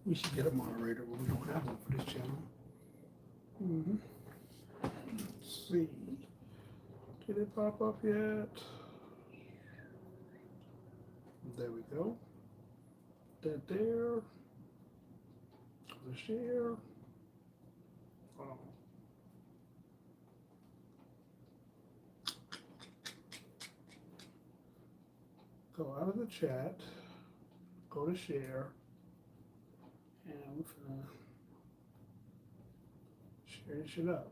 We should get a moderator, but we don't have one for this channel. Let's see. Did it pop up yet? There we go. That there. The share. Oh. Go out of the chat. Go to share. And we're gonna share this shit up.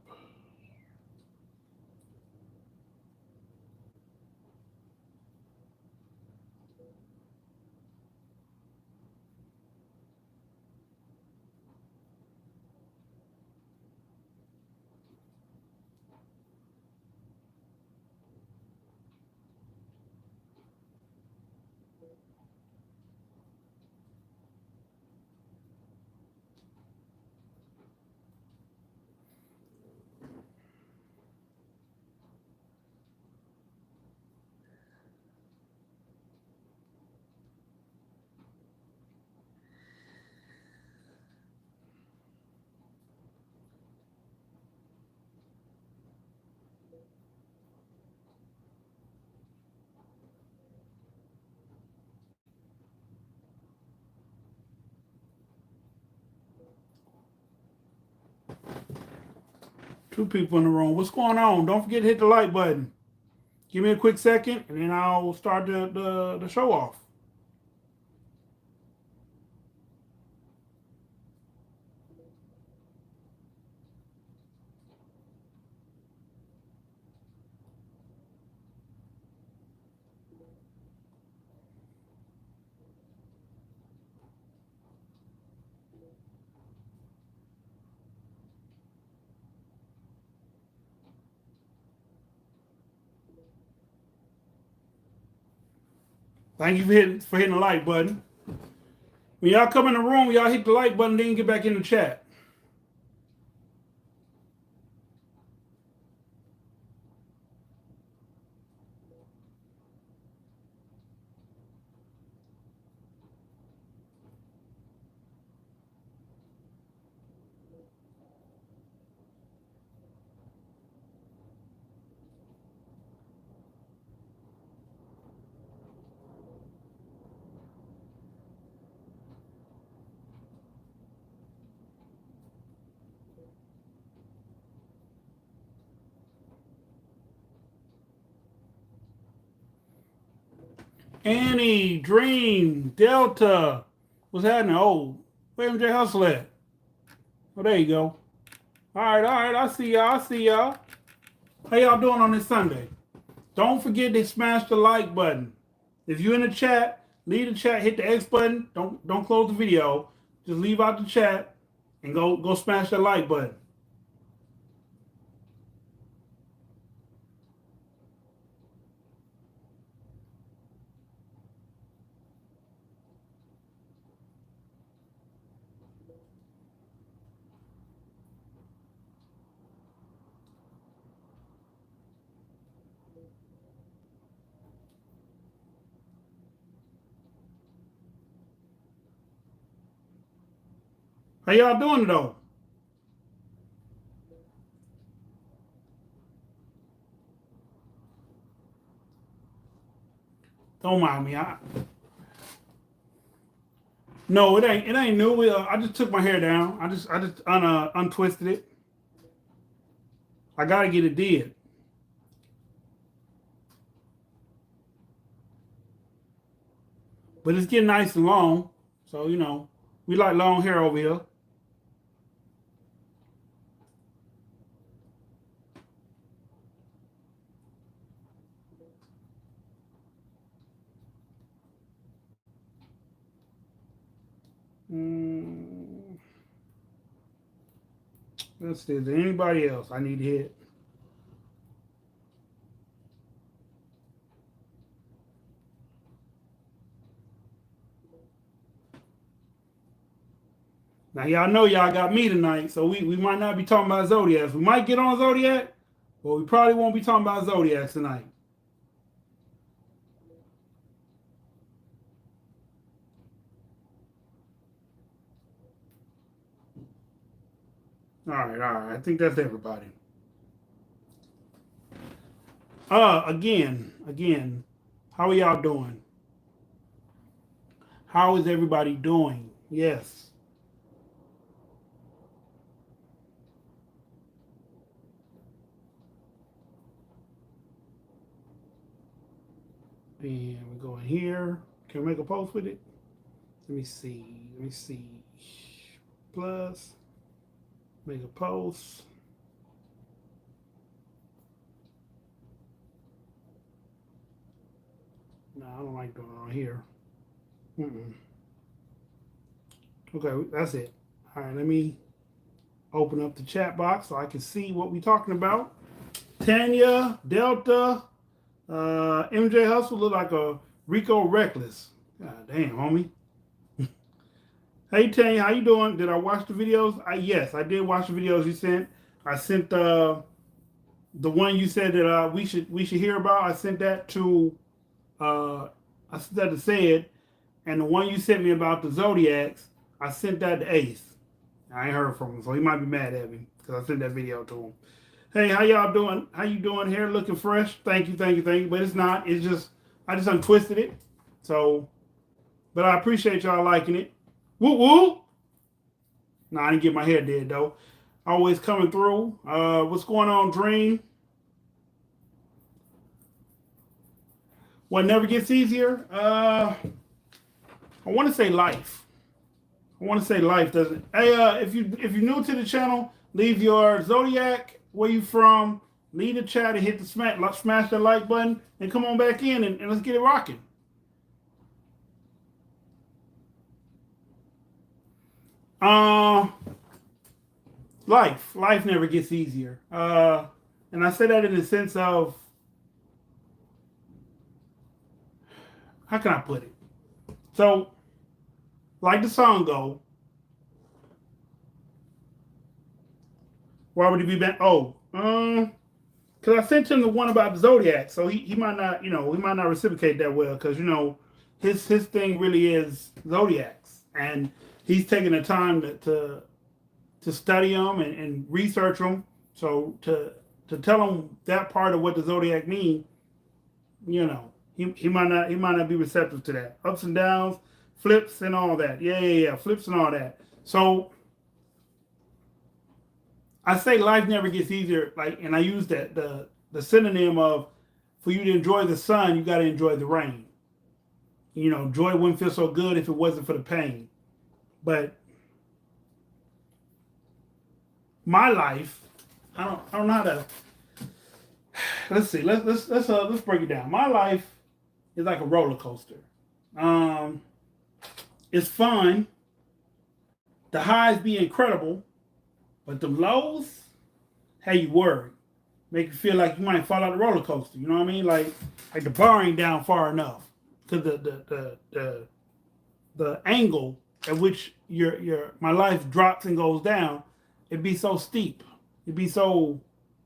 Two people in the room. What's going on? Don't forget to hit the like button. Give me a quick second, and then I'll start the show off. Thank you for hitting the like button. When y'all come in the room, y'all hit the like button, then get back in the chat. Annie, Dream, Delta. What's happening? Oh, where MJ Hustle at? Oh, there you go. All right. I see y'all. How y'all doing on this Sunday? Don't forget to smash the like button. If you're in the chat, leave the chat, hit the X button. Don't close the video. Just leave out the chat and go smash that like button. How y'all doing though? Don't mind me. No, it ain't. It ain't new. I just took my hair down. I just untwisted it. I gotta get it did. But it's getting nice and long. So, we like long hair over here. Mm, let's see. Is there anybody else I need to hit? Now, y'all know y'all got me tonight, so we might not be talking about Zodiacs. We might get on Zodiac, but we probably won't be talking about Zodiacs tonight. All right, all right. I think that's everybody. Again, how are y'all doing? How is everybody doing? Yes. And we go in here. Can we make a post with it? Let me see. Let me see. Plus, make a post. No, I don't like doing it on here. Mm-mm. Okay, that's it. All right, let me open up the chat box so I can see what we're talking about. Tanya, Delta, MJ Hustle look like a Rico Reckless. God damn, homie. Hey Tanya, how you doing? Did I watch the videos? Yes, I did watch the videos you sent. I sent the one you said that we should hear about. I sent that to I sent that to Said, and the one you sent me about the Zodiacs, I sent that to Ace. I ain't heard from him, so he might be mad at me because I sent that video to him. Hey, how y'all doing? How you doing? Hair looking fresh. Thank you, thank you, thank you. But it's not. It's just I just untwisted it. So, but I appreciate y'all liking it. Woo woo. No, I didn't get my hair did though. Always coming through. What's going on, Dream? What never gets easier? I want to say life. I want to say life doesn't. Hey, if you're new to the channel, leave your zodiac, where you from, leave the chat and hit the smash the like button, and come on back in and let's get it rocking. Uh, life never gets easier. And I say that in the sense of, how can I put it? So, like the song go, why would he be back? Oh, because I sent him the one about the Zodiac, so he might not, he might not reciprocate that well, because his thing really is Zodiacs, and he's taking the time to study them and research them. So to tell him that part of what the Zodiac mean, he might not be receptive to that. Ups and downs, flips and all that. Yeah, flips and all that. So I say life never gets easier. Like, and I use that the synonym of, for you to enjoy the sun, you got to enjoy the rain. Joy wouldn't feel so good if it wasn't for the pain. But my life, I don't know how to. Let's see. Let's break it down. My life is like a roller coaster. Um, it's fun. The highs be incredible, but the lows have you worried. Make you feel like you might fall out the roller coaster. You know what I mean? Like the bar ain't down far enough, because the angle at which your my life drops and goes down, it'd be so steep. It'd be so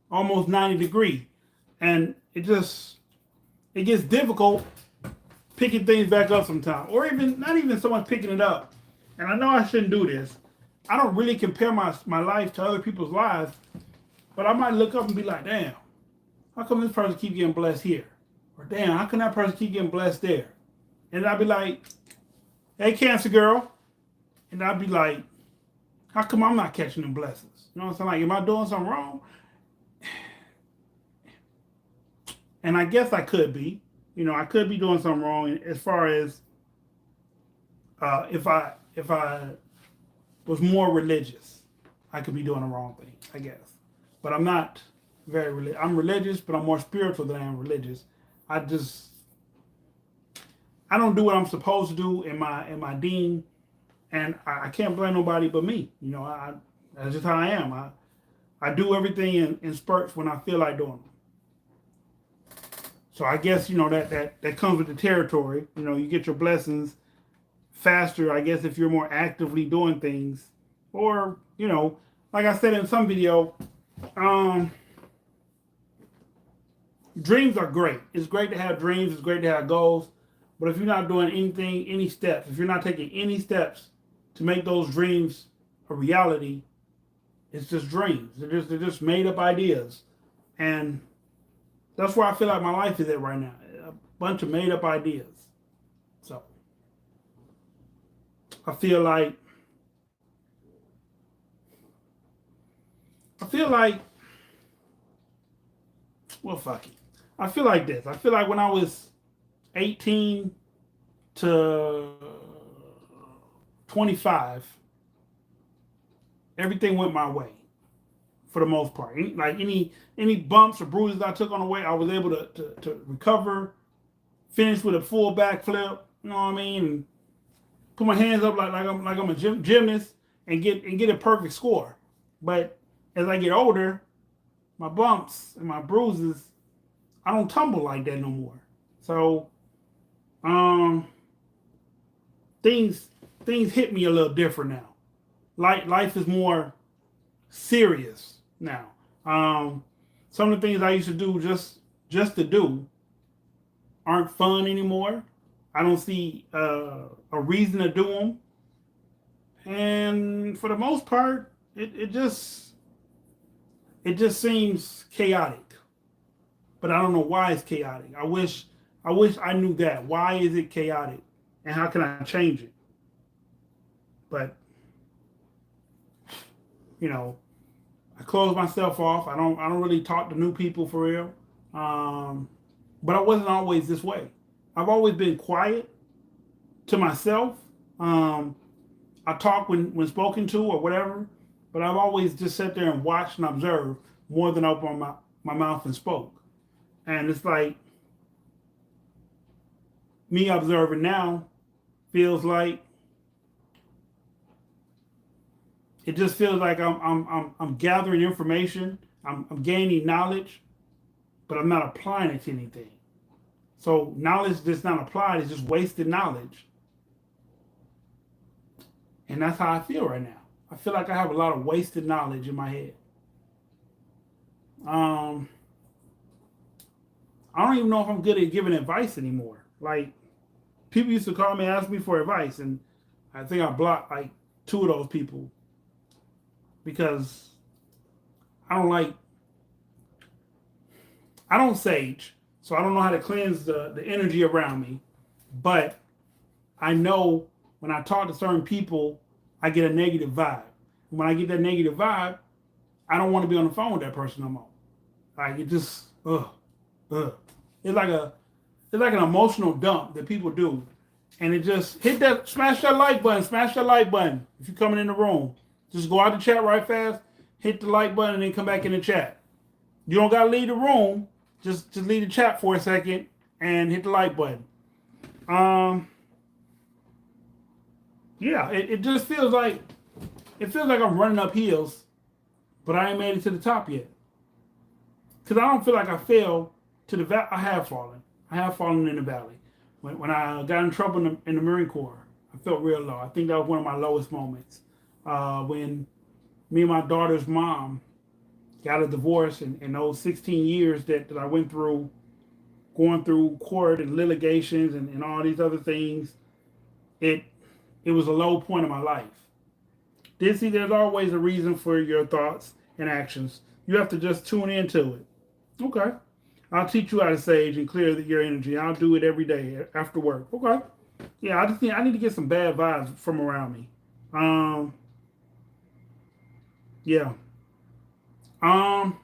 almost 90-degree, and it gets difficult picking things back up sometimes, or even not even so much picking it up. And I know I shouldn't do this. I don't really compare my life to other people's lives, but I might look up and be like, damn, how come this person keep getting blessed here? Or damn, how come that person keep getting blessed there? And I'd be like, hey, Cancer girl. And I'd be like, how come I'm not catching them blessings? You know what I'm saying? Like, am I doing something wrong? And I guess I could be. I could be doing something wrong as far as if I was more religious, I could be doing the wrong thing, I guess. But I'm not very religious. I'm religious, but I'm more spiritual than I am religious. I don't do what I'm supposed to do in my deen, and I can't blame nobody but me. That's just how I am. I do everything in spurts when I feel like doing them. So I guess that comes with the territory. You get your blessings faster, I guess, if you're more actively doing things, or like I said in some video, dreams are great. It's great to have dreams. It's great to have goals. But if you're not doing any steps, if you're not taking any steps to make those dreams a reality, It's just dreams. They're just made up ideas, and that's where I feel like my life is at right now. A bunch of made up ideas. So I feel like I feel like well, fuck it. I feel like this. I feel like when I was 18 to 25, everything went my way for the most part. Like any bumps or bruises I took on the way, I was able to recover, finish with a full backflip. You know what I mean? And put my hands up like I'm a gymnast and get a perfect score. But as I get older, my bumps and my bruises, I don't tumble like that no more. So um things things hit me a little different now. Life is more serious now. Some of the things I used to do just to do aren't fun anymore. I don't see a reason to do them, and for the most part, it just seems chaotic. But I don't know why it's chaotic. I wish I knew that. Why is it chaotic, and how can I change it? But you know, I close myself off. I don't really talk to new people for real. Um, but I wasn't always this way. I've always been quiet to myself. Um, I talk when spoken to or whatever, but I've always just sat there and watched and observed more than opened my mouth and spoke. And it's like me observing now feels like it just feels like I'm gathering information, I'm gaining knowledge, but I'm not applying it to anything. So knowledge that's not applied is just wasted knowledge. And that's how I feel right now. I feel like I have a lot of wasted knowledge in my head. Um, I don't even know if I'm good at giving advice anymore. Like people used to call me and ask me for advice, and I think I blocked like two of those people because I don't like I don't sage, so I don't know how to cleanse the energy around me. But I know when I talk to certain people, I get a negative vibe. When I get that negative vibe, I don't want to be on the phone with that person no more. Like it just, ugh. It's like an emotional dump that people do, and it just smash that like button, smash that like button. If you're coming in the room, just go out the chat right fast, hit the like button, and then come back in the chat. You don't gotta leave the room. Just leave the chat for a second and hit the like button. Yeah, it just feels like I'm running up hills, but I ain't made it to the top yet. Because I don't feel like I fell to the valley. I have fallen. I have fallen in the valley. When I got in trouble in the Marine Corps, I felt real low. I think that was one of my lowest moments. When me and my daughter's mom got a divorce, and those 16 years that I went through, going through court and litigations and all these other things, it it was a low point in my life. Dizzy, there's always a reason for your thoughts and actions. You have to just tune into it. Okay. I'll teach you how to sage and clear your energy. I'll do it every day after work. Okay. Yeah, I need to get some bad vibes from around me. Um, yeah. Um,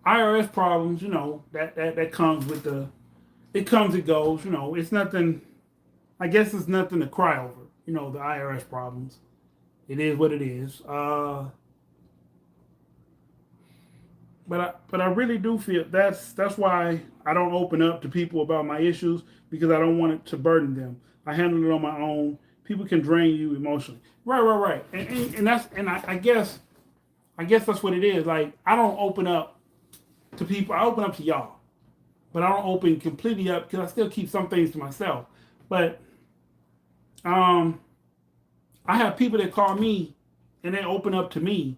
IRS problems, that comes with it comes and goes, it's nothing. I guess it's nothing to cry over, the IRS problems. It is what it is. But I really do feel that's why I don't open up to people about my issues, because I don't want it to burden them. I handle it on my own. People can drain you emotionally. Right. And I guess that's what it is. Like I don't open up to people. I open up to y'all, but I don't open completely up because I still keep some things to myself. But um, I have people that call me and they open up to me,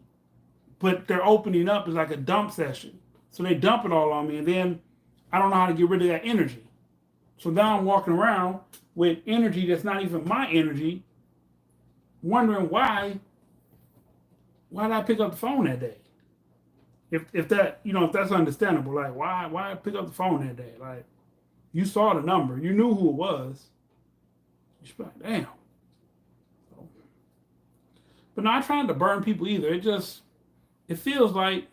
but their opening up is like a dump session. So they dump it all on me, and then I don't know how to get rid of that energy. So now I'm walking around with energy that's not even my energy, wondering why why did I pick up the phone that day? If that, if that's understandable, like why pick up the phone that day? Like, you saw the number, you knew who it was. You should be like, damn. So, but not trying to burn people either. It feels like,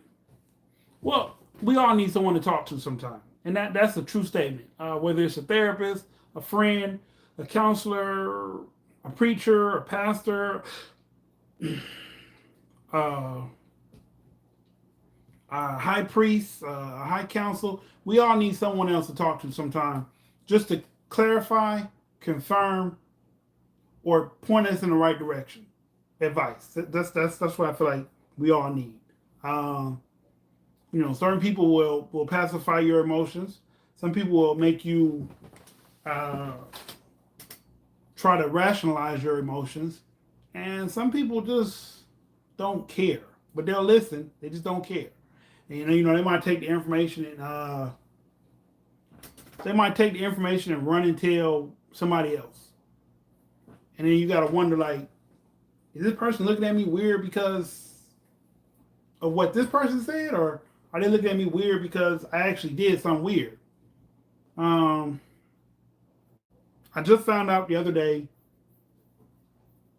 well, we all need someone to talk to sometime, and that's a true statement. Whether it's a therapist, a friend, a counselor, a preacher, a pastor, uh, a high priest, a high council. We all need someone else to talk to sometime, just to clarify, confirm, or point us in the right direction. Advice. That's what I feel like we all need. Um, Certain people will pacify your emotions. Some people will make you uh, try to rationalize your emotions, and some people just don't care. But they'll listen. They just don't care. And, they might take the information and run and tell somebody else. And then you gotta wonder, like, is this person looking at me weird because of what this person said, or are they looking at me weird because I actually did something weird? I just found out the other day.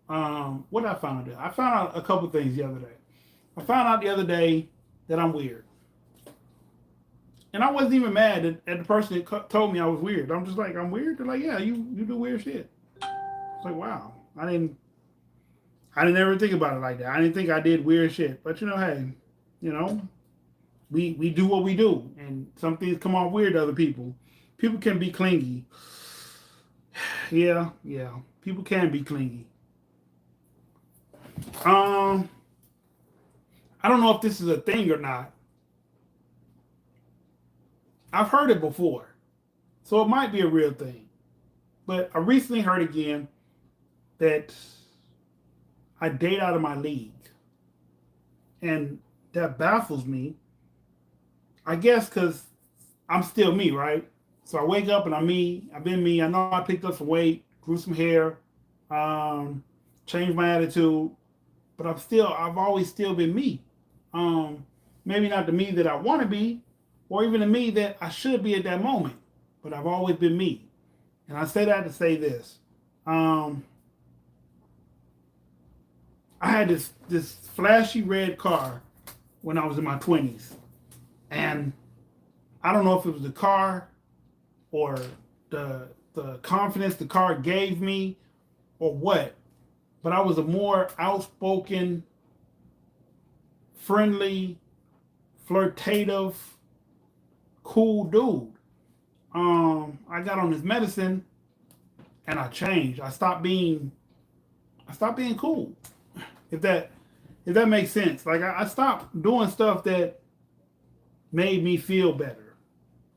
What did I find out? I found out a couple things the other day. I found out the other day that I'm weird. And I wasn't even mad at the person that told me I was weird. I'm just like, I'm weird? They're like, yeah, you do weird shit. It's like, wow. I didn't ever think about it like that. I didn't think I did weird shit. But hey, we do what we do. And some things come off weird to other people. People can be clingy. Yeah. People can be clingy. I don't know if this is a thing or not. I've heard it before, so it might be a real thing. But I recently heard again that I date out of my league. And that baffles me. I guess because I'm still me, right? So I wake up and I'm me. I've been me. I know I picked up some weight, grew some hair, changed my attitude, but I've always still been me. Maybe not the me that I want to be, or even the me that I should be at that moment, but I've always been me. And I say that to say this. I had this flashy red car when I was in my 20s. And I don't know if it was the car or the confidence the car gave me or what, but I was a more outspoken, friendly, flirtative, cool dude. I got on this medicine and I changed. I stopped being cool. If that makes sense. Like I stopped doing stuff that made me feel better.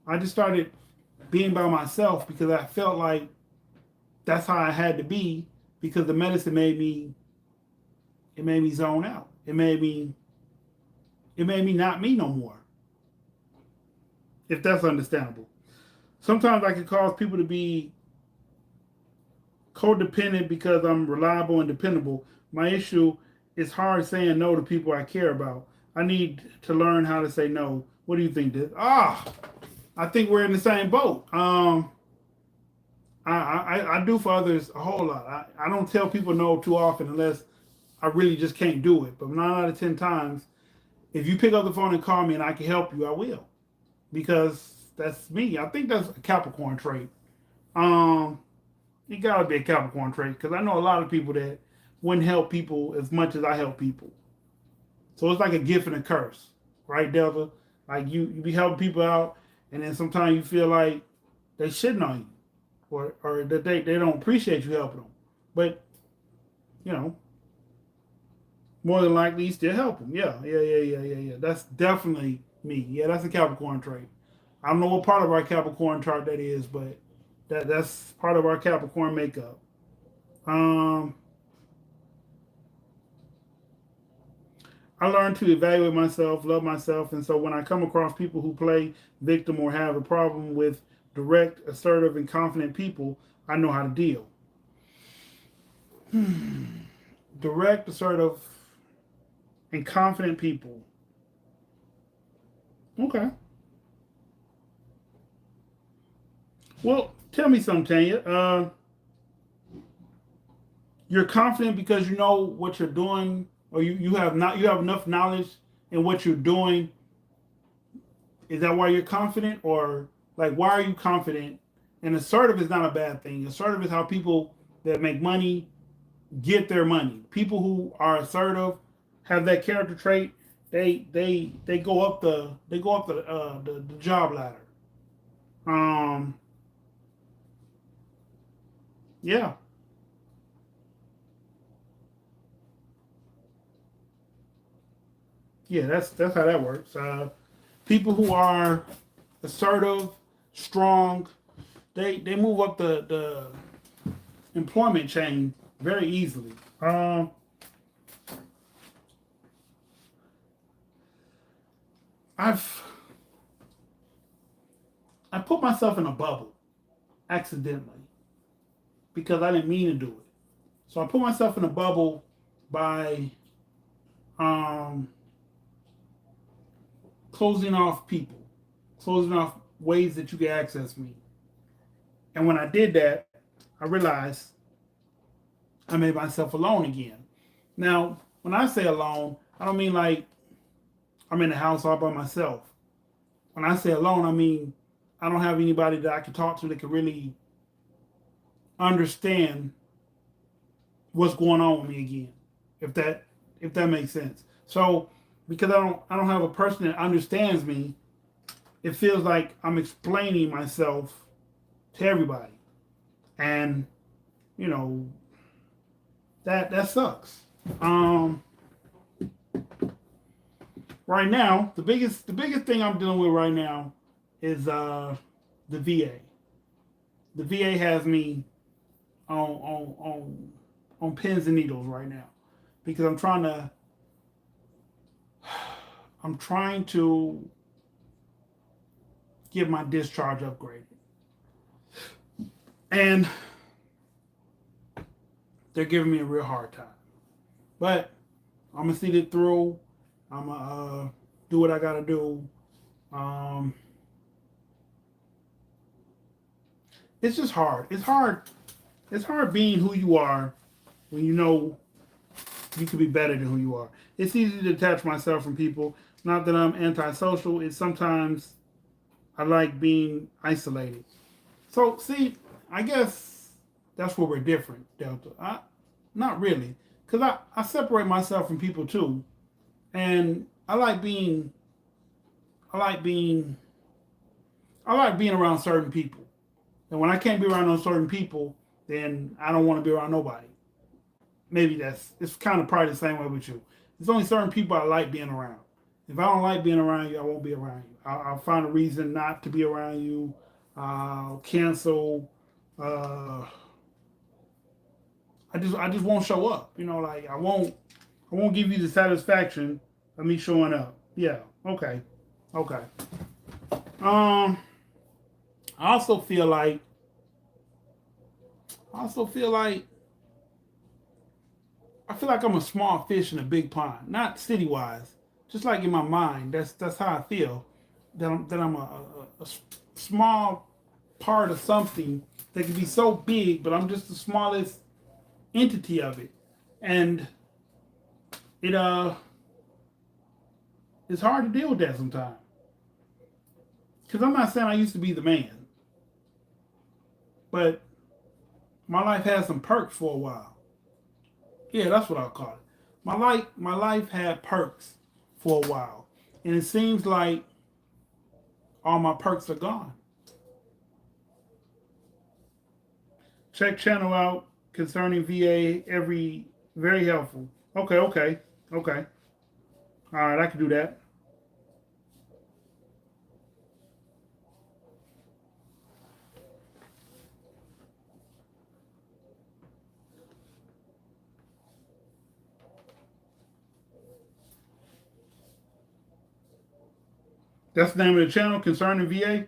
I just started being by myself because I felt like that's how I had to be, because the medicine made me zone out. It made me not me no more. If that's understandable. Sometimes I can cause people to be codependent because I'm reliable and dependable. My issue is hard saying no to people I care about. I need to learn how to say no. What do you think, this? I think we're in the same boat. I do for others a whole lot. I don't tell people no too often unless I really just can't do it. But 9 out of 10 times, if you pick up the phone and call me and I can help you, I will. Because that's me. I think that's a Capricorn trait. It gotta be a Capricorn trait, because I know a lot of people that wouldn't help people as much as I help people. So it's like a gift and a curse, right, Delta? Like you be helping people out, and then sometimes you feel like they shitting on you, or that they don't appreciate you helping them. But more than likely you still help them. Yeah. That's definitely me. Yeah, that's a Capricorn trait. I don't know what part of our Capricorn chart that is, but that's part of our Capricorn makeup. I learned to evaluate myself, love myself, and so when I come across people who play victim or have a problem with direct, assertive, and confident people, I know how to deal. Direct, assertive, and confident people. Okay. Well, tell me something, Tanya. You're confident because you know what you're doing, or you have not you have enough knowledge in what you're doing. Is that why you're confident, or like why are you confident? And assertive is not a bad thing. Assertive is how people that make money get their money. People who are assertive have that character trait. They go up the job ladder. Um, yeah, yeah. That's how that works. People who are assertive, strong, they move up the employment chain very easily. I've I put myself in a bubble accidentally because I didn't mean to do it. So I put myself in a bubble by um, closing off people, closing off ways that you can access me. And when I did that, I realized I made myself alone again. Now, when I say alone, I don't mean like I'm in the house all by myself. When I say alone, I mean I don't have anybody that I can talk to that can really understand what's going on with me again. If that makes sense. So because I don't have a person that understands me, it feels like I'm explaining myself to everybody. And you know, that sucks. Um right now, the biggest thing I'm dealing with right now is the VA. The VA has me on pins and needles right now because I'm trying to get my discharge upgraded, and they're giving me a real hard time. But I'm gonna see it through. I'm gonna do what I gotta do. Um, it's just hard. It's hard. It's hard being who you are when you know you could be better than who you are. It's easy to detach myself from people. Not that I'm antisocial. It's sometimes I like being isolated. So see, I guess that's where we're different, Delta. Not really, because I separate myself from people too, and I like being I like being around certain people. And when I can't be around those certain people, then I don't want to be around nobody. Maybe it's kind of probably the same way with you. There's only certain people I like being around. If I don't like being around you, I won't be around you. I'll find a reason not to be around you. I'll cancel. Uh, I just won't show up. Like I won't give you the satisfaction of me showing up. Yeah. Okay. Okay. Um. I also feel like I also feel like I feel like I'm a small fish in a big pond, not city wise, just like in my mind. That's how I feel. That I'm a small part of something that can be so big, but I'm just the smallest entity of it, and it it's hard to deal with that sometimes. Because I'm not saying I used to be the man, but my life had some perks for a while. Yeah, that's what I'll call it. My life had perks for a while, and it seems like all my perks are gone. Check channel out concerning VA every very helpful. Okay, okay, okay. All right, I can do that. That's the name of the channel concerning VA,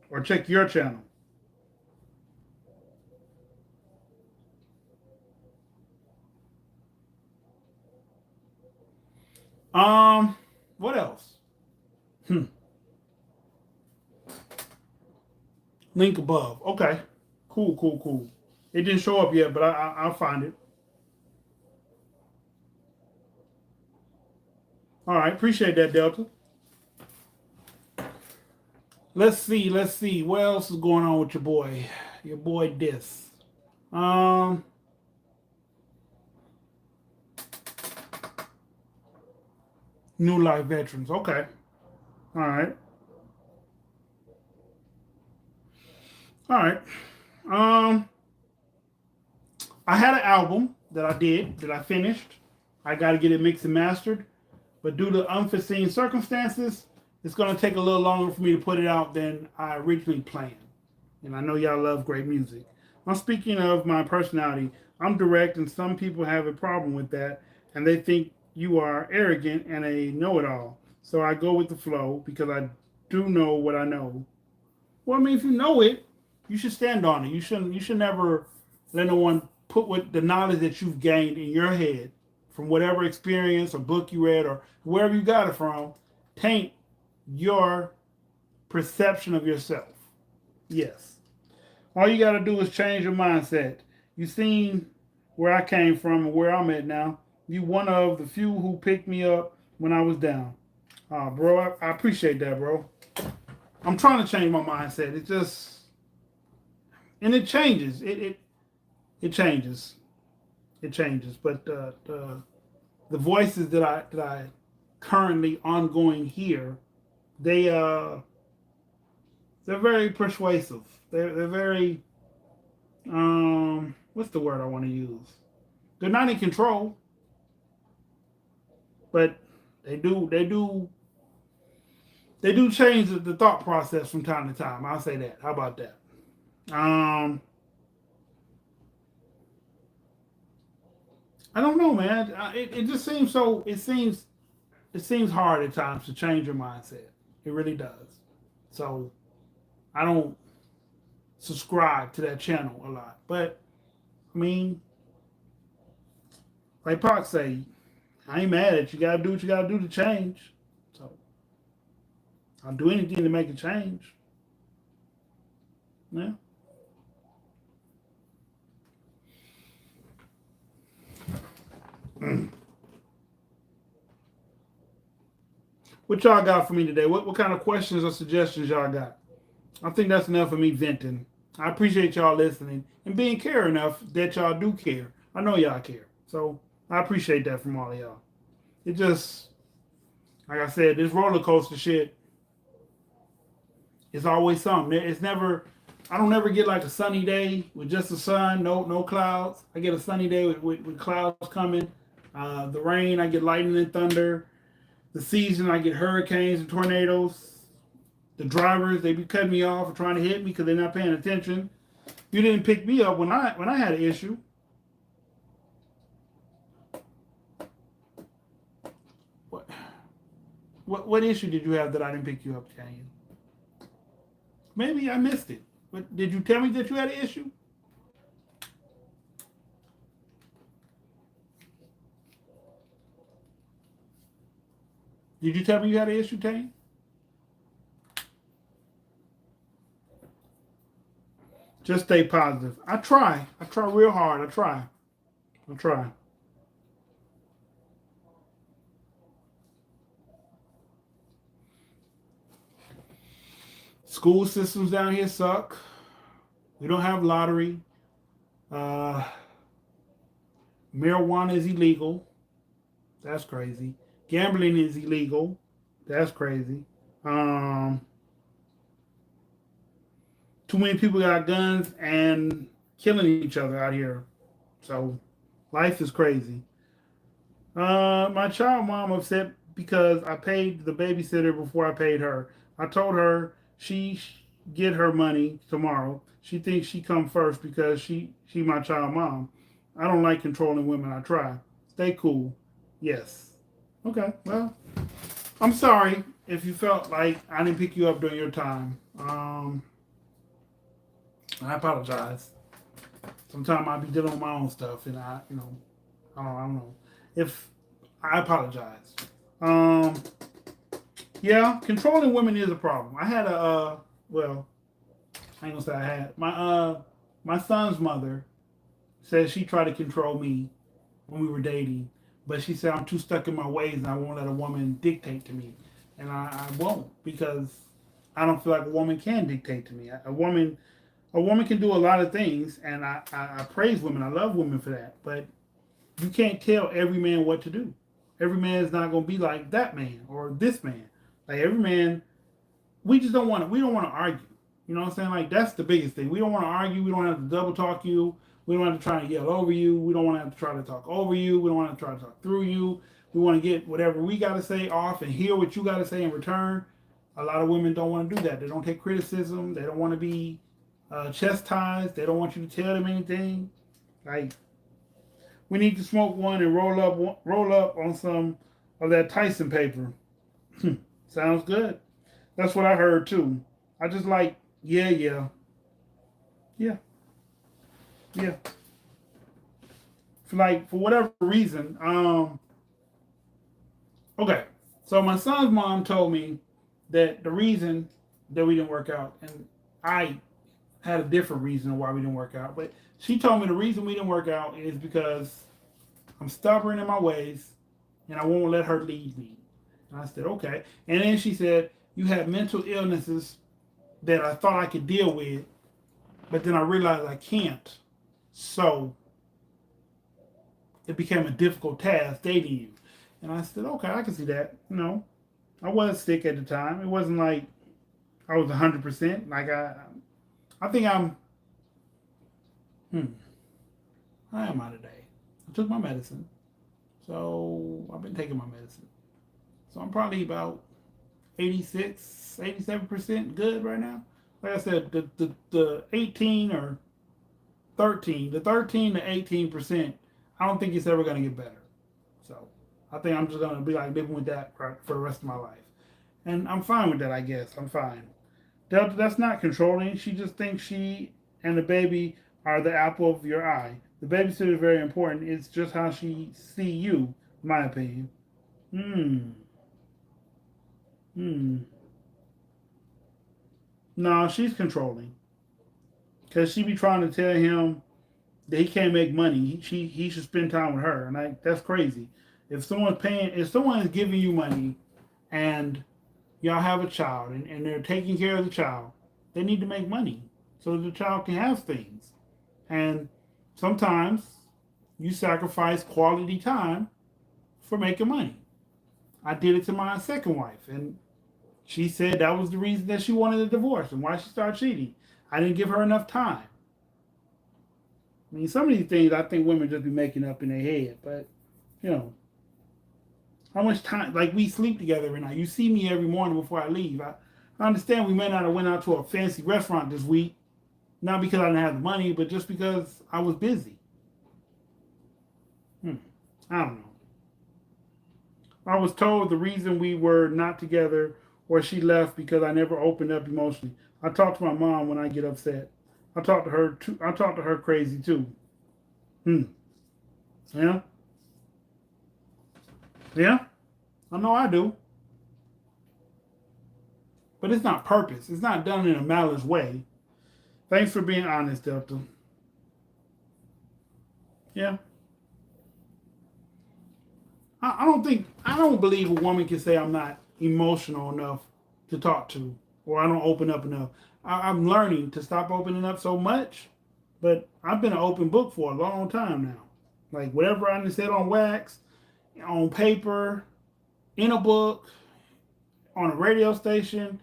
or check your channel. What else? Link above. Okay. Cool, cool, cool. It didn't show up yet, but I'll find it. All right. Appreciate that, Delta. Let's see. Let's see. What else is going on with your boy? Your boy Dis. Um. New Life veterans. Okay. All right. All right. Um. I had an album that I finished. I got to get it mixed and mastered, but due to unforeseen circumstances, it's going to take a little longer for me to put it out than I originally planned. And I know y'all love great music. I'm speaking of my personality. I'm direct, and some people have a problem with that, and they think you are arrogant and a know-it-all. So I go with the flow because I do know what I know. Well, I mean, if you know it, you should stand on it. You shouldn't. You should never let no one put what the knowledge that you've gained in your head from whatever experience or book you read or wherever you got it from taint your perception of yourself. Yes. All you got to do is change your mindset. You seen where I came from and where I'm at now. You one of the few who picked me up when I was down. Bro, I appreciate that, bro. I'm trying to change my mindset. It just and it changes. It changes. It changes. But the voices that I currently ongoing hear, they they're very persuasive. They're very what's the word I want to use? They're not in control, but they do change the thought process from time to time. I'll say that. How about that? Um, I don't know, man. It just seems so. It seems hard at times to change your mindset. It really does. So I don't subscribe to that channel a lot. But I mean, like Pac say, I ain't mad at you. Gotta do what you gotta do to change. So I'll do anything to make a change. Yeah. What y'all got for me today? What kind of questions or suggestions y'all got? I think that's enough of me venting. I appreciate y'all listening and being care enough that y'all do care. I know y'all care. So I appreciate that from all of y'all. It just, like I said, this roller coaster shit is always something. It's never, I don't ever get like a sunny day with just the sun, no clouds. I get a sunny day with clouds coming. The rain, I get lightning and thunder. The season, I get hurricanes and tornadoes. The drivers, they be cutting me off or trying to hit me because they're not paying attention. You didn't pick me up when I had an issue. What what issue did you have that I didn't pick you up, Kane? Maybe I missed it. But did you tell me that you had an issue? Did you tell me you had an issue, Kane? Just stay positive. I try. I try real hard. I try. I try. School systems down here suck. We don't have lottery. Uh, Marijuana is illegal. That's crazy. Gambling is illegal. That's crazy. Um, Too many people got guns and killing each other out here. So life is crazy. My child mom upset because I paid the babysitter before I paid her. I told her get her money tomorrow. She thinks she come first because she my child mom. I don't like controlling women. I try. Stay cool. Yes. Okay. Well, I'm sorry if you felt like I didn't pick you up during your time. I apologize. Sometimes I be dealing with my own stuff, and I don't know. If I apologize. Um, yeah, controlling women is a problem. I had a well, I ain't gonna say I had my son's mother said she tried to control me when we were dating, but she said I'm too stuck in my ways and I won't let a woman dictate to me, and I won't because I don't feel like a woman can dictate to me. A woman can do a lot of things, and I praise women. I love women for that, but you can't tell every man what to do. Every man is not going to be like that man or this man. Like every man, we just don't want to. We don't want to argue. You know what I'm saying? Like that's the biggest thing. We don't want to argue. We don't have to double talk you. We don't have to try to yell over you. We don't want to have to try to talk over you. We don't want to try to talk through you. We want to get whatever we got to say off and hear what you got to say in return. A lot of women don't want to do that. They don't take criticism. They don't want to be chastised. They don't want you to tell them anything. Like we need to smoke one and roll up on some of that Tyson paper. Sounds good. That's what I heard too. I just like, yeah, yeah, yeah, yeah. For whatever reason, okay. So my son's mom told me that the reason that we didn't work out, and I had a different reason why we didn't work out, but she told me the reason we didn't work out is because I'm stubborn in my ways, and I won't let her lead me. And I said, okay. And then she said, you had mental illnesses that I thought I could deal with, but then I realized I can't. So it became a difficult task dating you. And I said, okay, I can see that. I was sick at the time. It wasn't like I was 100%. Like I think hmm, I am out of day. I took my medicine. So I've been taking my medicine. So I'm probably about 86, 87% good right now. Like I said, the 18 or 13, the 13 to 18%, I don't think it's ever going to get better. So I think I'm just going to be like living with that for the rest of my life. And I'm fine with that, I guess. I'm fine. Delta, that's not controlling. She just thinks she and the baby are the apple of your eye. The babysitter is very important. It's just how she see you, in my opinion. Hmm. Hmm. No, she's controlling. Because she be trying to tell him that he can't make money. He should spend time with her. And that's crazy. If someone is giving you money and y'all have a child and they're taking care of the child, they need to make money so the child can have things. And sometimes you sacrifice quality time for making money. I did it to my second wife, and she said that was the reason that she wanted a divorce and why she started cheating. I didn't give her enough time. I mean, some of these things I think women just be making up in their head, but you know, how much time? Like we sleep together every night. You see me every morning before I leave. I understand we may not have went out to a fancy restaurant this week, not because I didn't have the money, but just because I was busy. Hmm. I don't know. I was told the reason we were not together or she left because I never opened up emotionally. I talk to my mom when I get upset. I talk to her too. I talk to her crazy too. Hmm. Yeah. Yeah. I know I do. But it's not purpose. It's not done in a malice way. Thanks for being honest, Delta. Yeah. I don't believe a woman can say I'm not emotional enough to talk to or I don't open up enough. I'm learning to stop opening up so much, but I've been an open book for a long time now. Like whatever I said on wax, on paper, in a book, on a radio station,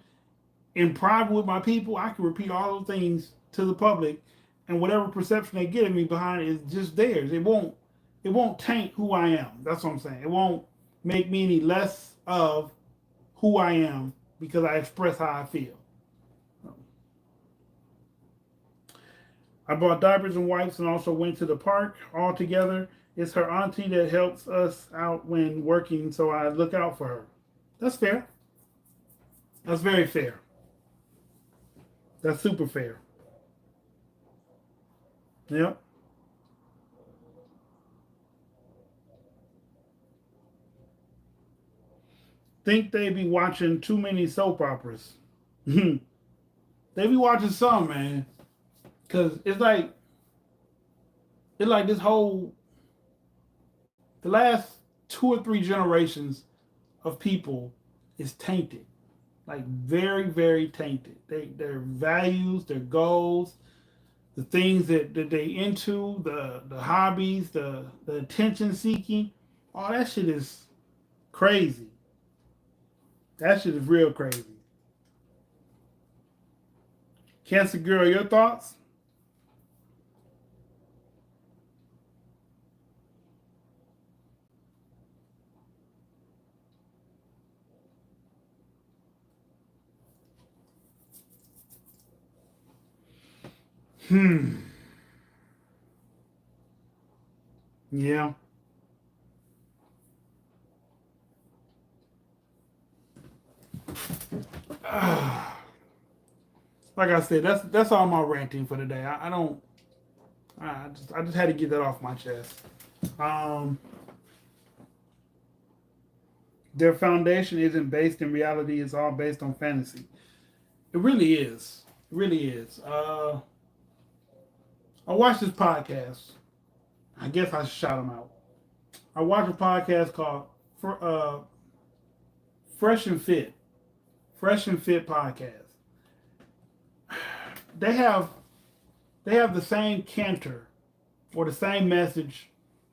in private with my people, I can repeat all those things to the public, and whatever perception they get of me behind it is just theirs. It won't taint who I am. That's what I'm saying. It won't make me any less of who I am because I express how I feel. I bought diapers and wipes and also went to the park all together. It's her auntie that helps us out when working, so I look out for her. That's fair. That's very fair. That's super fair. Yep. think they be watching too many soap operas. They be watching some, man. Cause it's like this whole the last 2 or 3 generations of people is tainted. Like very, very tainted. Their values, their goals, the things that they into, the hobbies, the attention seeking, all that shit is crazy. That shit is real crazy. Cancer girl, your thoughts? Hmm. Yeah. Like I said, that's all my ranting for today. I don't. I just had to get that off my chest. Um, their foundation isn't based in reality; it's all based on fantasy. It really is. It really is. I watched this podcast. I guess I should shout them out. I watched a podcast called Fresh and Fit. Fresh and Fit podcast. They have the same canter or the same message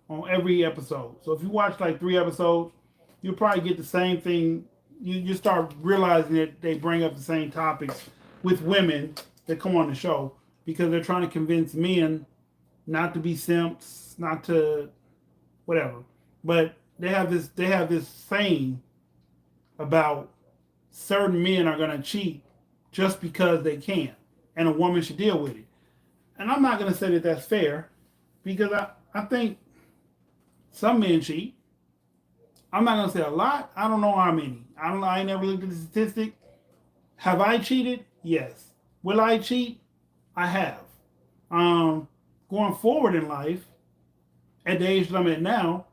on every episode. So if you watch like 3 episodes, you'll probably get the same thing. You start realizing that they bring up the same topics with women that come on the show because they're trying to convince men not to be simps, not to whatever. But they have this saying about certain men are gonna cheat just because they can, and a woman should deal with it. And I'm not gonna say that that's fair because I think some men cheat. I'm not gonna say a lot. I don't know how many. I don't know. I ain't never looked at the statistic. Have I cheated? Yes. Will I cheat? I have. Um, Going forward in life, at the age that I'm at now,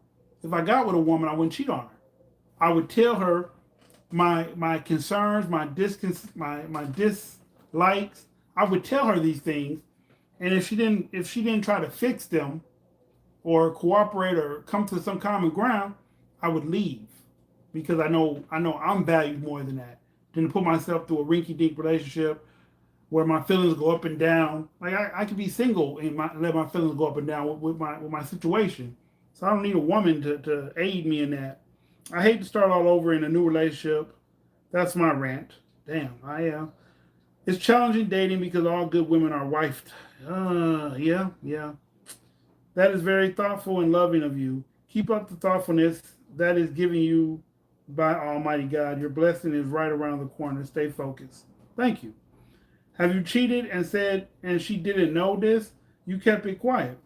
if I got with a woman, I wouldn't cheat on her. I would tell her my concerns, my dislikes. I would tell her these things, and if she didn't try to fix them or cooperate or come to some common ground, I would leave because I know I'm valued more than that than to put myself through a rinky dink relationship where my feelings go up and down. Like I could be single and let my feelings go up and down with my situation. So I don't need a woman to aid me in that. I hate to start all over in a new relationship. That's my rant. Damn, it's challenging dating because all good women are wifed. Yeah, yeah. That is very thoughtful and loving of you. Keep up the thoughtfulness that is given you by Almighty God. Your blessing is right around the corner. Stay focused. Thank you. Have you cheated and said, and she didn't know this? You kept it quiet.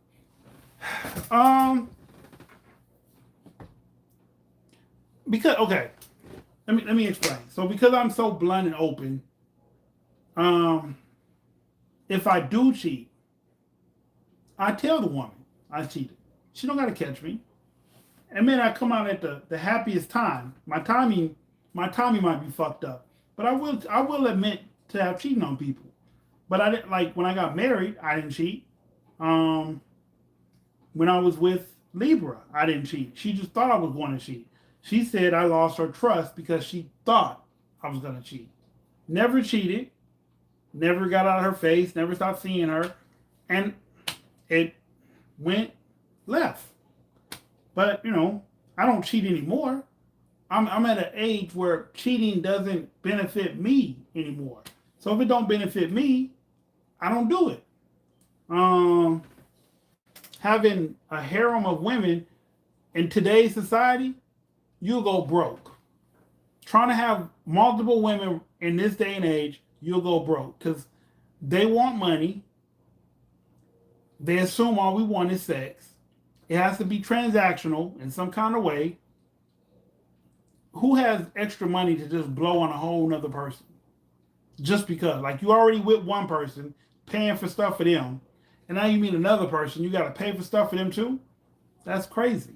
Um, because okay, let me explain. So because I'm so blunt and open, um, if I do cheat, I tell the woman I cheated. She don't gotta catch me. And then I come out at the happiest time. My timing might be fucked up, but I will admit to have cheating on people. But I didn't like when I got married. I didn't cheat. Um, when I was with Libra, I didn't cheat. She just thought I was going to cheat. She said I lost her trust because she thought I was going to cheat. Never cheated. Never got out of her face. Never stopped seeing her, and it went left. But I don't cheat anymore. I'm at an age where cheating doesn't benefit me anymore. So if it don't benefit me, I don't do it. Um, Having a harem of women in today's society, you'll go broke. Trying to have multiple women in this day and age, you'll go broke because they want money. They assume all we want is sex. It has to be transactional in some kind of way. Who has extra money to just blow on a whole nother person? Just because. Like you already with one person paying for stuff for them, and now you meet another person, you got to pay for stuff for them too? That's crazy.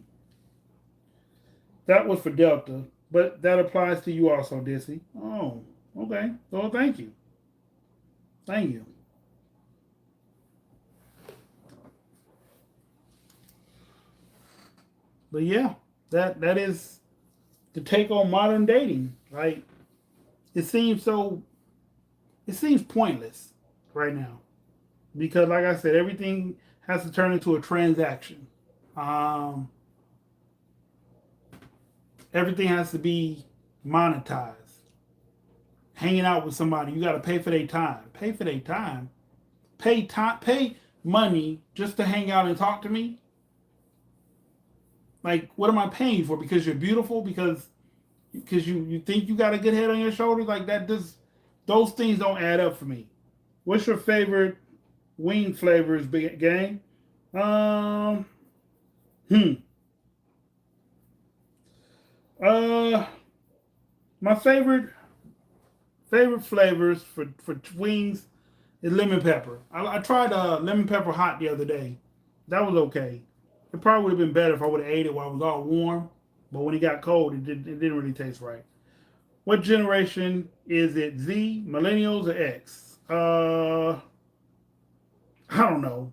That was for Delta. But that applies to you also, Dissy. Oh, okay. Well, thank you. Thank you. But yeah, that is the take on modern dating. Like it seems so it seems pointless right now. Because like I said, everything has to turn into a transaction. Um, everything has to be monetized. Hanging out with somebody, you got to pay for their time. Pay for their time. Pay money just to hang out and talk to me. Like, what am I paying for? Because you're beautiful? Because you think you got a good head on your shoulders? Like that does those things don't add up for me. What's your favorite wing flavors, big gang? Um, hmm. Uh, my favorite flavors for wings is lemon pepper. I tried lemon pepper hot the other day. That was okay. It probably would have been better if I would have ate it while it was all warm. But when it got cold, it didn't really taste right. What generation is it? Z, millennials, or X? I don't know.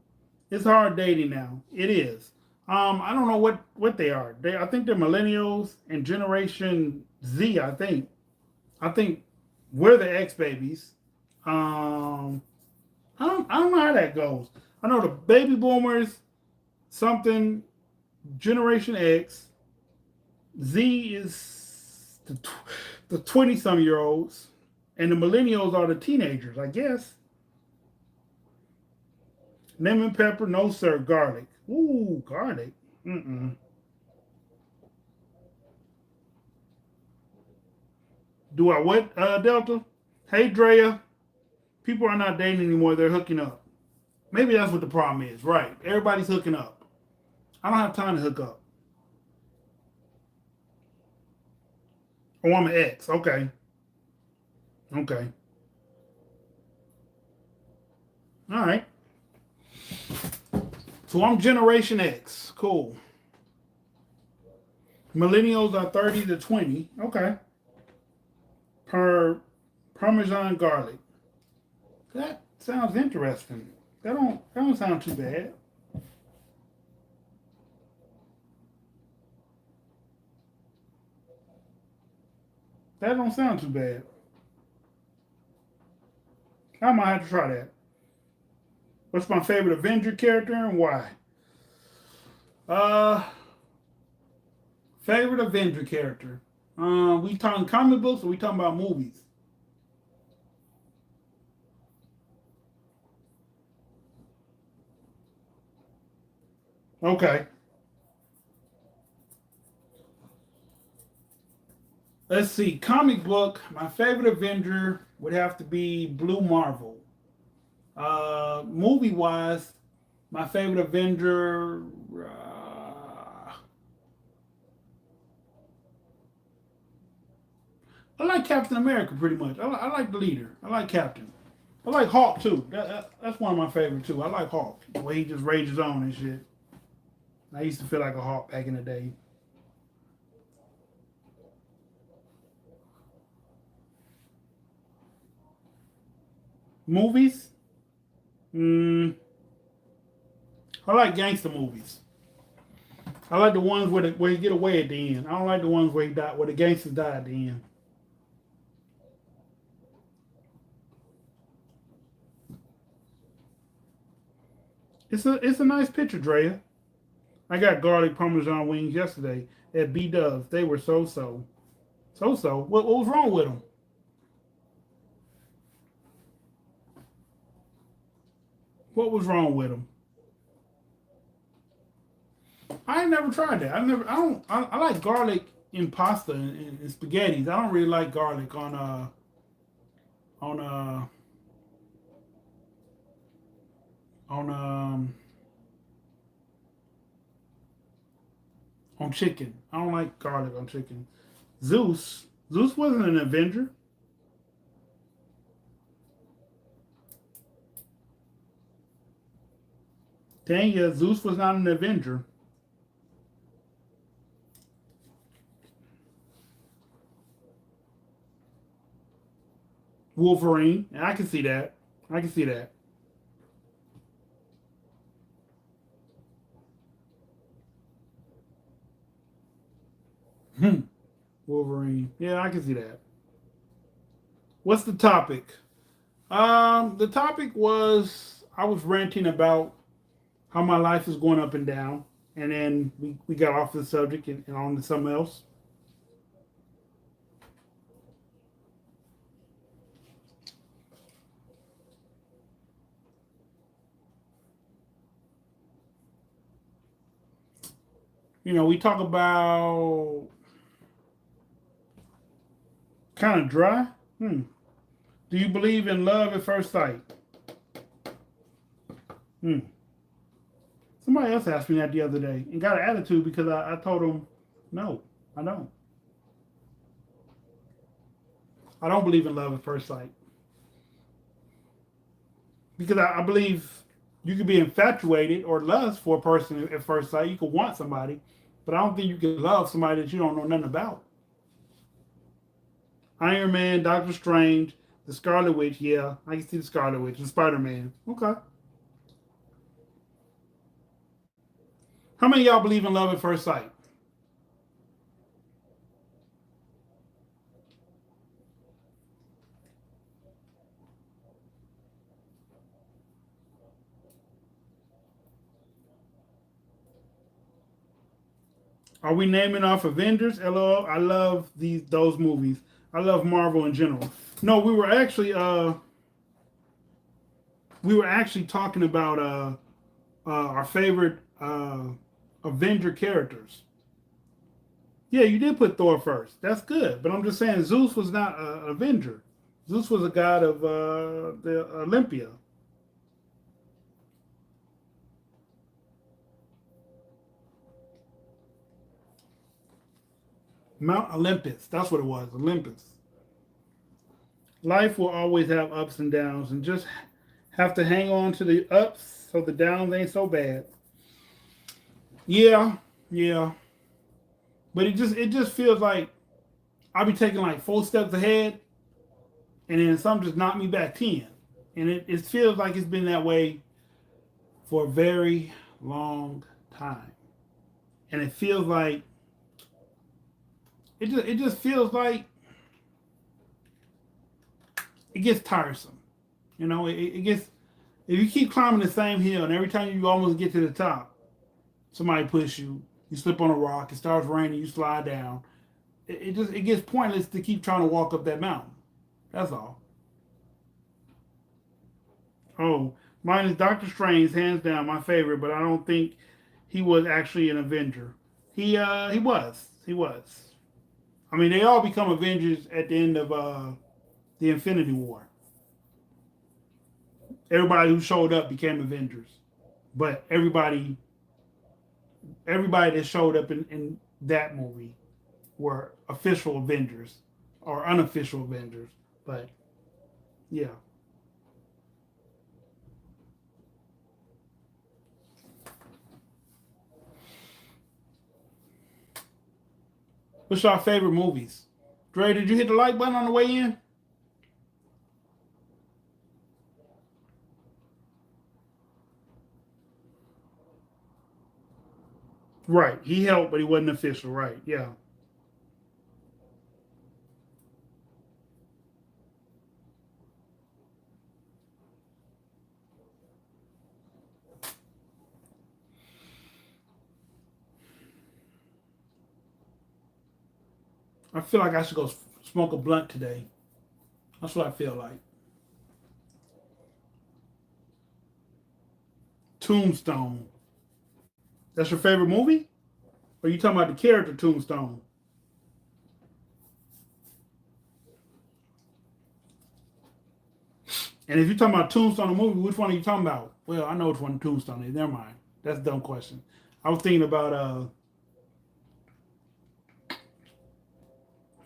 It's hard dating now. It is. I don't know what they are. I think they're millennials and Generation Z. I think we're the X babies. Um, I don't know how that goes. I know the baby boomers something Generation X. Z is the 20 some year olds, and the millennials are the teenagers. I guess. Lemon pepper, no sir. Garlic. Ooh, garlic. Mm-mm. Do I what, Delta? Hey, Drea. People are not dating anymore. They're hooking up. Maybe that's what the problem is. Right. Everybody's hooking up. I don't have time to hook up. Oh, I'm an ex. Okay. Okay. All right. So I'm Generation X. Cool. Millennials are 30 to 20. Okay. Per Parmesan garlic. That sounds interesting. That don't sound too bad. That don't sound too bad. I might have to try that. What's my favorite Avenger character and why? Uh, favorite Avenger character. We talking comic books or we talking about movies? Okay. Let's see. Comic book. My favorite Avenger would have to be Blue Marvel. Movie wise, my favorite Avenger. I like Captain America pretty much. I like the leader. I like Captain. I like Hawk too. That's one of my favorites too. I like Hawk. The way he just rages on and shit. I used to feel like a Hawk back in the day. Movies. Mm, I like gangster movies. I like the ones where he get away at the end. I don't like the ones where he died, where the gangsters die at the end. It's a nice picture, Drea. I got garlic parmesan wings yesterday at B Doves. They were so. What was wrong with them? What was wrong with them? I ain't never tried that. I never. I don't. I like garlic in pasta and spaghettis. I don't really like garlic on on on chicken. I don't like garlic on chicken. Zeus wasn't an Avenger. Dang yeah, Zeus was not an Avenger. Wolverine. And I can see that. I can see that. Hmm. Wolverine. Yeah, I can see that. What's the topic? The topic was I was ranting about how my life is going up and down, and then we got off the subject and on to something else. We talk about kind of dry. Hmm. Do you believe in love at first sight? Hmm. Somebody else asked me that the other day and got an attitude because I told them, no, I don't. I don't believe in love at first sight because I believe you can be infatuated or lust for a person at first sight. You can want somebody, but I don't think you can love somebody that you don't know nothing about. Iron Man, Doctor Strange, the Scarlet Witch. Yeah, I can see the Scarlet Witch and Spider Man. Okay. How many of y'all believe in love at first sight? Are we naming off Avengers? LOL. I love those movies. I love Marvel in general. No, we were actually talking about our favorite Avenger characters. Yeah, you did put Thor first. That's good, but I'm just saying Zeus was not an Avenger. Zeus was a god of the Olympia, Mount Olympus. That's what it was, Olympus. Life will always have ups and downs, and just have to hang on to the ups so the downs ain't so bad. Yeah, yeah, but it just feels like I'll be taking like 4 steps ahead, and then some just knock me back 10, and it feels like it's been that way for a very long time, and it feels like it just feels like it gets tiresome. It gets if you keep climbing the same hill, and every time you almost get to the top, somebody push you, you slip on a rock, it starts raining, you slide down. It gets pointless to keep trying to walk up that mountain. That's all. Oh, mine is Doctor Strange, hands down my favorite, but I don't think he was actually an Avenger. He was. I mean, they all become Avengers at the end of the Infinity War. Everybody who showed up became Avengers, but everybody that showed up in that movie were official Avengers or unofficial Avengers. But yeah, what's your favorite movies? Dre, did you hit the like button on the way in? Right, he helped, but he wasn't official. Right, yeah. I feel like I should go smoke a blunt today. That's what I feel like. Tombstone. That's your favorite movie? Or are you talking about the character Tombstone? And if you're talking about Tombstone the movie, which one are you talking about? Well, I know which one Tombstone is. Never mind. That's a dumb question. I was thinking about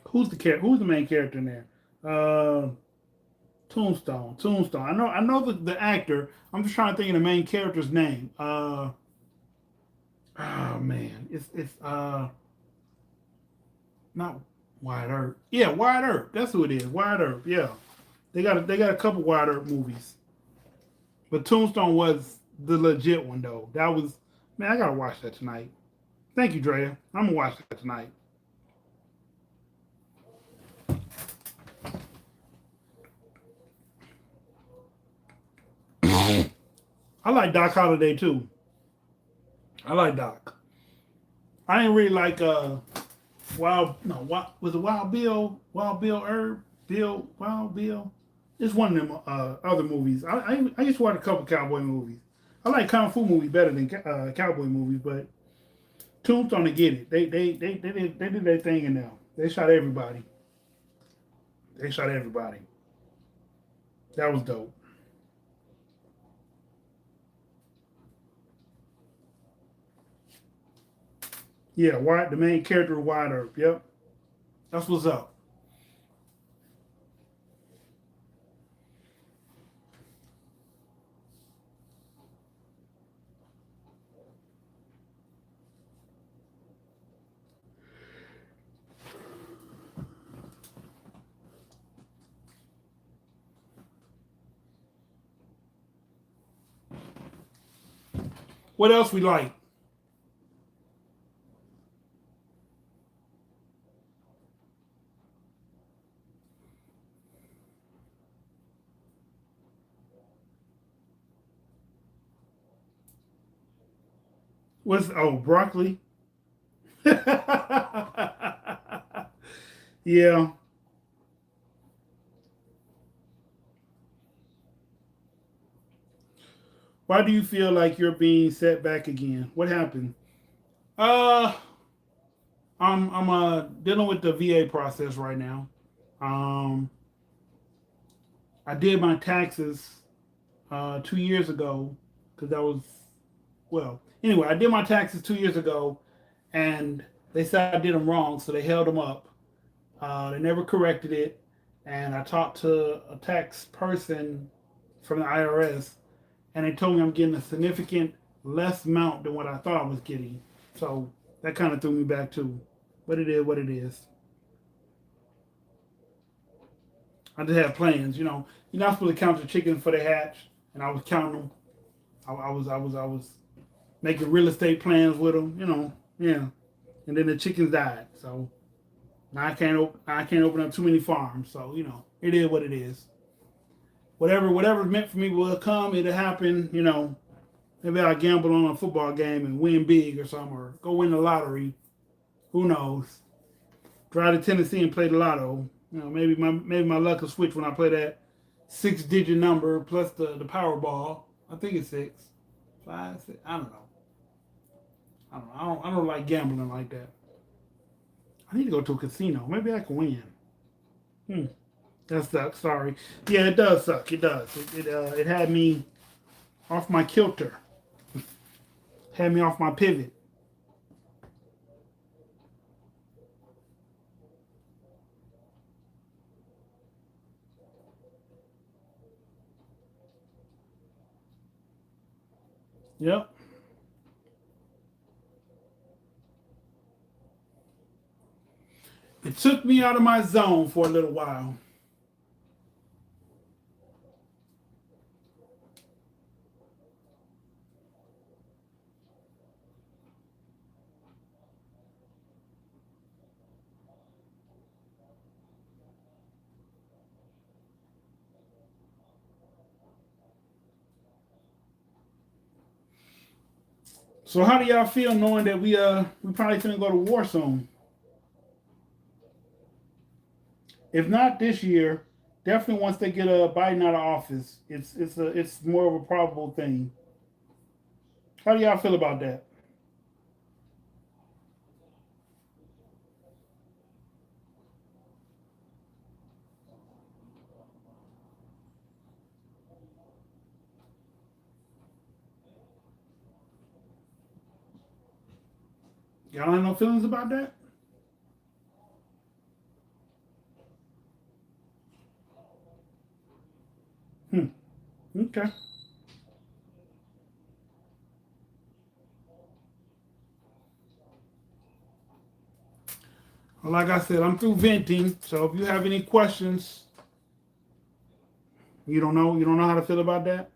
who's the main character in there? Uh Tombstone. I know the actor. I'm just trying to think of the main character's name. Oh man. It's not Wyatt Earp. Yeah, Wyatt Earp. That's who it is. Wyatt Earp, yeah. They got a couple Wyatt Earp movies, but Tombstone was the legit one though. That was man. I gotta watch that tonight. Thank you, Drea. I'm gonna watch that tonight. I like Doc Holliday too. I like Doc. I didn't really like what was it Wild Bill Herb Bill Wild Bill. It's one of them other movies. I used to watch a couple cowboy movies. I like kung fu movies better than cowboy movies, but Tombstone to get it. They did their thing in there. They shot everybody. They shot everybody. That was dope. Yeah, Wyatt, the main character of Wyatt Earp. Yep, that's what's up. What else we like? What's broccoli? Yeah. Why do you feel like you're being set back again? What happened? Uh, I'm dealing with the VA process right now. Um, I did my taxes 2 years ago because that was well. Anyway, I did my taxes 2 years ago, and they said I did them wrong, so they held them up. They never corrected it, and I talked to a tax person from the IRS, and they told me I'm getting a significant less amount than what I thought I was getting. So that kind of threw me back too. But it is what it is. I just had plans. You're not supposed to count your chickens for they hatch, and I was counting them. I was making real estate plans with them. Yeah. And then the chickens died. So now I can't open up too many farms. So it is what it is. Whatever's meant for me will come. It'll happen. Maybe I'll gamble on a football game and win big or something, or go win the lottery. Who knows? Drive to Tennessee and play the lotto. Maybe my luck will switch when I play that 6-digit number plus the Powerball. I think it's six, five, six. I don't know. I don't like gambling like that. I need to go to a casino. Maybe I can win. Hmm. That sucks. Sorry. Yeah, it does suck. It does. It had me off my kilter. Had me off my pivot. Yep. It took me out of my zone for a little while. So how do y'all feel knowing that we probably finna go to war soon? If not this year, definitely once they get Biden out of office, it's more of a probable thing. How do y'all feel about that? Y'all have no feelings about that? Hmm. Okay. Well, like I said, I'm through venting. So if you have any questions, You don't know? You don't know how to feel about that?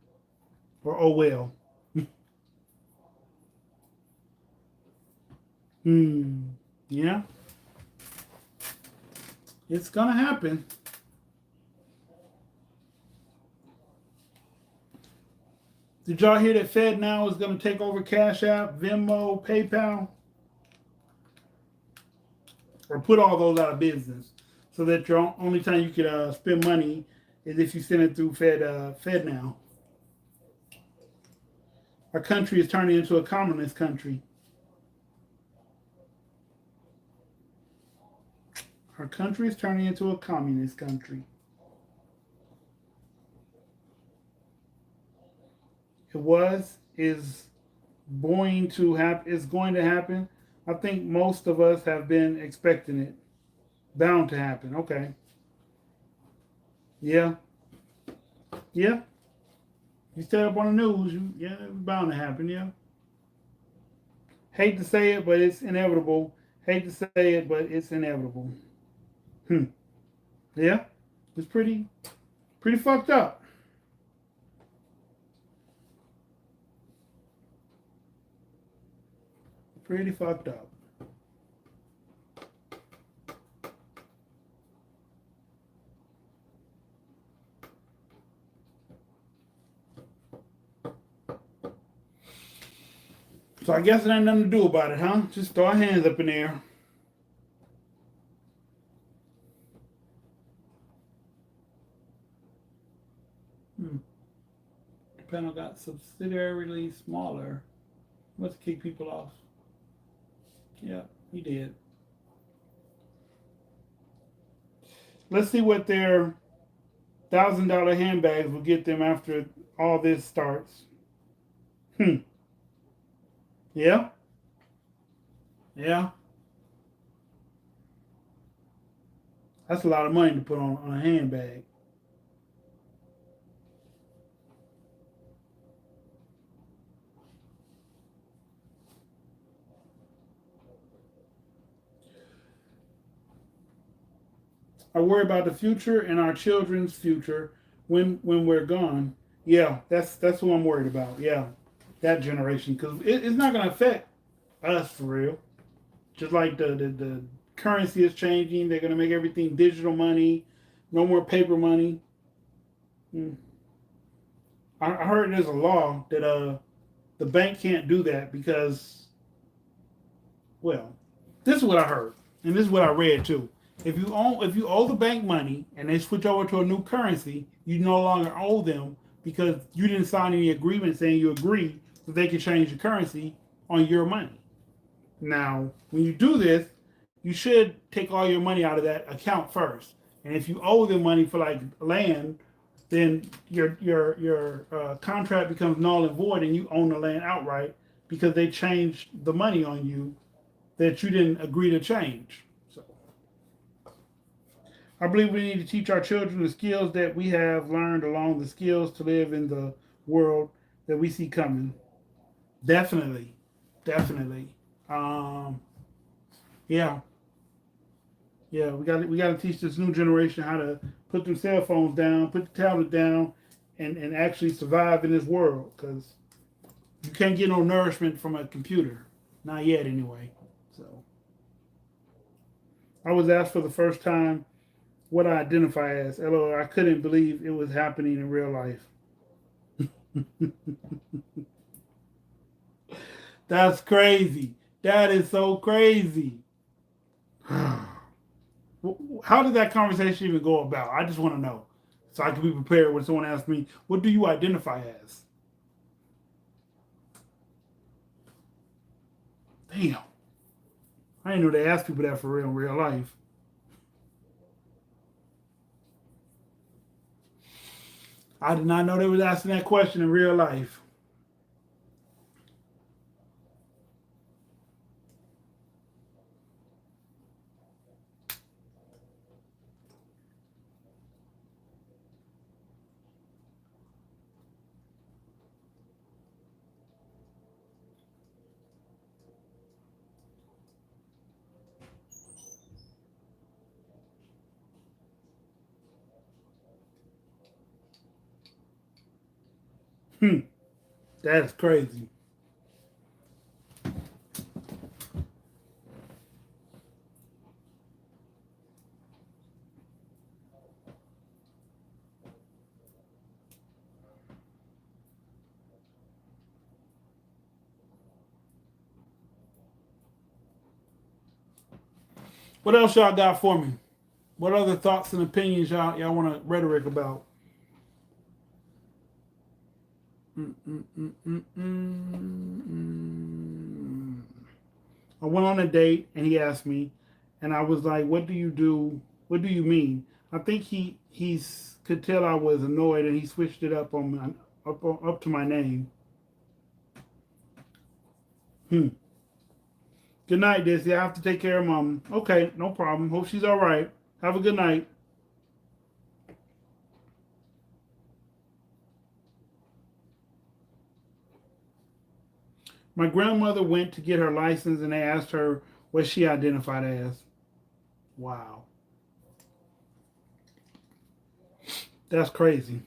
Or oh well. Hmm. Yeah. It's gonna happen. Did y'all hear that Fed now is gonna take over Cash App, Venmo, PayPal, or put all those out of business, so that your only time you could spend money is if you send it through Fed now. Our country is turning into a communist country. Our country is turning into a communist country. It was, is going to happen. It's going to happen. I think most of us have been expecting it. Bound to happen. Okay. Yeah. Yeah. You stay up on the news. Yeah, it's bound to happen. Yeah. Hate to say it, but it's inevitable. Hate to say it, but it's inevitable. Hmm. Yeah. It's pretty fucked up. Pretty fucked up. So I guess it ain't nothing to do about it, huh? Just throw our hands up in the air. Hmm. The panel got subsidiarily smaller. Let's kick people off. Yeah, he did. Let's see what their $1,000 handbags will get them after all this starts. Hmm. Yeah. Yeah. That's a lot of money to put on a handbag. I worry about the future and our children's future when we're gone. Yeah, that's who I'm worried about. Yeah, that generation, because it's not going to affect us for real. Just like the currency is changing, they're going to make everything digital money, no more paper money. Hmm. I heard there's a law that the bank can't do that because, well, this is what I heard, and this is what I read too. If you owe the bank money and they switch over to a new currency, you no longer owe them because you didn't sign any agreement saying you agree that they can change the currency on your money. Now, when you do this, you should take all your money out of that account first. And if you owe them money for like land, then your contract becomes null and void, and you own the land outright because they changed the money on you that you didn't agree to change. So I believe we need to teach our children the skills that we have learned along the skills to live in the world that we see coming. Definitely, definitely. Um, yeah, yeah. We got to teach this new generation how to put their cell phones down, put the tablet down, and actually survive in this world because you can't get no nourishment from a computer, not yet anyway. So I was asked for the first time what I identify as. LOL, I couldn't believe it was happening in real life. That's crazy. That is so crazy. How did that conversation even go about? I just want to know. So I can be prepared when someone asks me, what do you identify as? Damn. I didn't know they ask people that for real in real life. I did not know they was asking that question in real life. Hmm. That's crazy. What else y'all got for me? What other thoughts and opinions y'all want to rhetoric about? Mm. I went on a date and he asked me, and I was like, "What do you do? What do you mean?" I think he's could tell I was annoyed, and he switched it up on my, up to my name. Hmm. Good night, Dizzy. I have to take care of mom. Okay, no problem. Hope she's all right. Have a good night. My grandmother went to get her license, and they asked her what she identified as. Wow, that's crazy.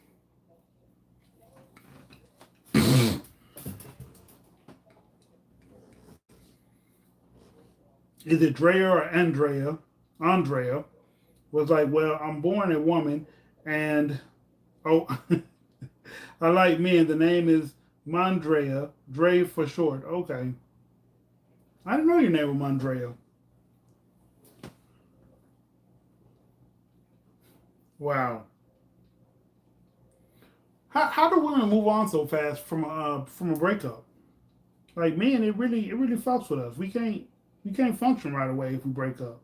Is it Drea or Andrea? Andrea was like, "Well, I'm born a woman, and oh, I like men. The name is Mandrea, Dre for short." Okay, I didn't know your name was Mandrea. Wow, how do women move on so fast from a breakup? Like men, it really fucks with us. We can't function right away if we break up.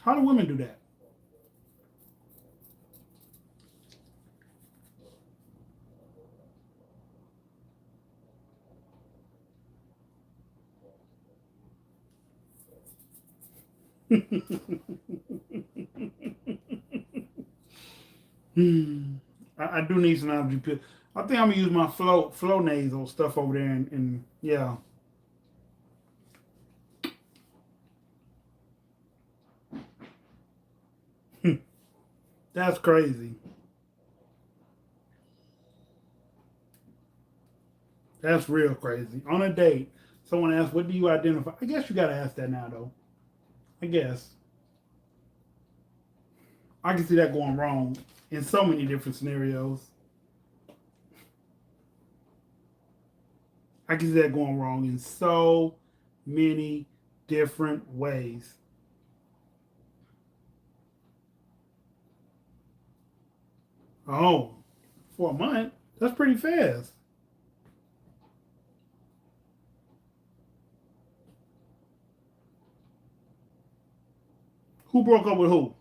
How do women do that? Hmm. I do need some allergy pills. I think I'm gonna use my flow nasal stuff over there, and yeah. That's crazy. That's real crazy. On a date, someone asks, "What do you identify?" I guess you gotta ask that now, though. I guess I can see that going wrong in so many different scenarios. I can see that going wrong in so many different ways. Oh, for a month, that's pretty fast. Who broke up with who?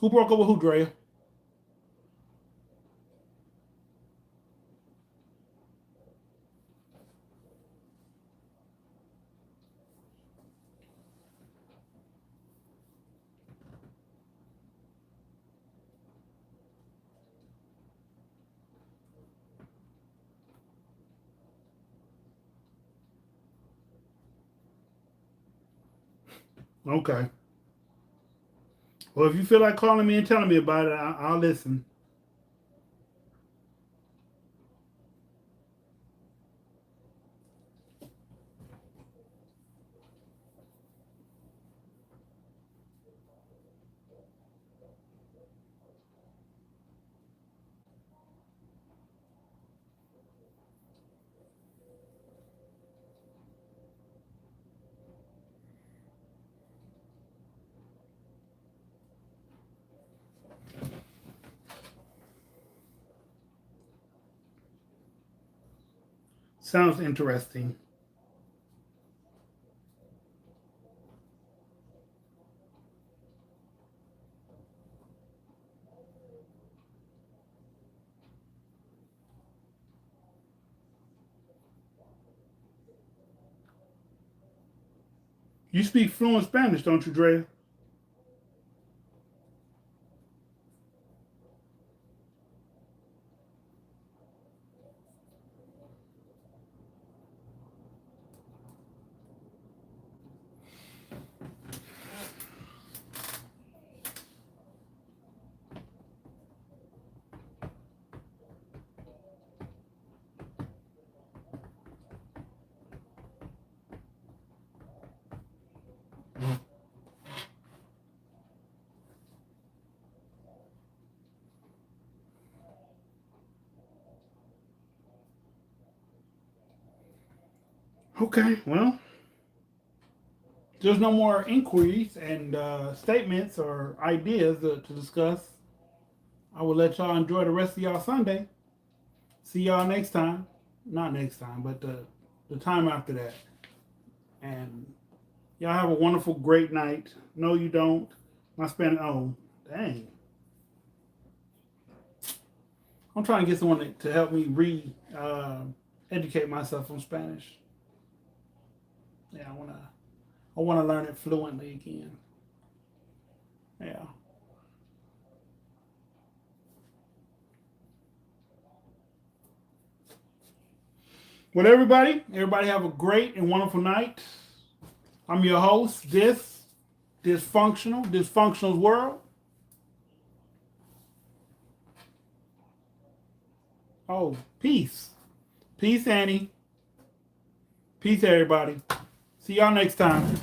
Who broke up with who, Drea? Okay. Well, if you feel like calling me and telling me about it, I'll listen. Sounds interesting. You speak fluent Spanish, don't you, Drea? Okay, well, there's no more inquiries and statements or ideas to discuss. I will let y'all enjoy the rest of y'all Sunday. See y'all next time. Not next time, but the time after that. And y'all have a wonderful, great night. No, you don't. My Spanish. Oh, dang. I'm trying to get someone to help me educate myself on Spanish. Yeah, I wanna learn it fluently again. Yeah. Well, everybody have a great and wonderful night. I'm your host. Dysfunctional's world. Oh, peace, peace, Annie. Peace, everybody. See y'all next time.